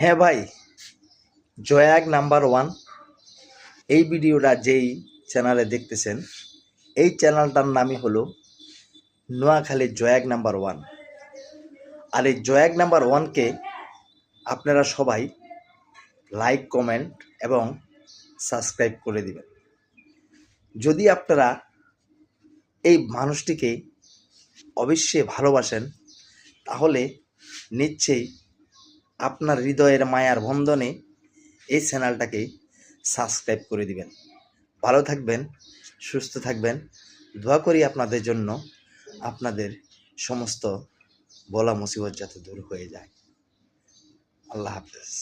হ্যাঁ ভাই, Joyag number one এই ভিডিওটা যেই চ্যানেলে দেখতেছেন, এই চ্যানেলটার নামই হলো নোয়াখালীর জয়াগ নাম্বার ওয়ান। আর এই জয়াগ নাম্বার ওয়ানকে আপনারা সবাই লাইক, কমেন্ট এবং সাবস্ক্রাইব করে দিবেন। যদি আপনারা এই মানুষটিকে অবশ্যই ভালোবাসেন, তাহলে নিশ্চয়ই আপনার হৃদয়ের মায়ার বন্ধনে এই চ্যানেলটাকে সাবস্ক্রাইব করে দিবেন। ভালো থাকবেন, সুস্থ থাকবেন। দোয়া করি আপনাদের জন্য, আপনাদের সমস্ত বলা মুসিবত যাতে দূর হয়ে যায়। আল্লাহ হাফেজ।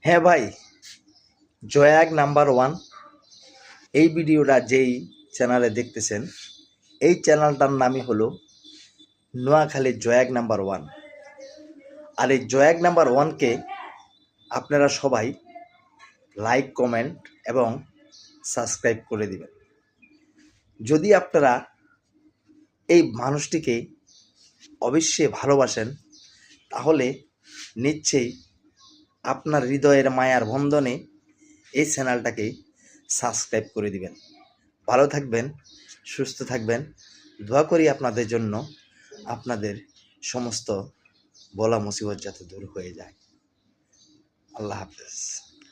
হ্যাঁ ভাই, জয়াগ নাম্বার ওয়ান এই ভিডিওটা যেই চ্যানেলে দেখতেছেন, এই চ্যানেলটার নামই হলো নোয়াখালীর জয়াগ নাম্বার ওয়ান। আর এই জয়াগ নাম্বার ওয়ানকে আপনারা সবাই লাইক, কমেন্ট এবং সাবস্ক্রাইব করে দিবেন। যদি আপনারা এই মানুষটিকে অবশ্যই ভালোবাসেন, তাহলে নিশ্চয়ই আপনার হৃদয়ের মায়ার বন্ধনে এই চ্যানেলটাকে সাবস্ক্রাইব করে দিবেন। ভালো থাকবেন, সুস্থ থাকবেন। দোয়া করি আপনাদের জন্য, আপনাদের সমস্ত বলা মুসিবত যাতে দূর হয়ে যায়। আল্লাহ হাফেজ।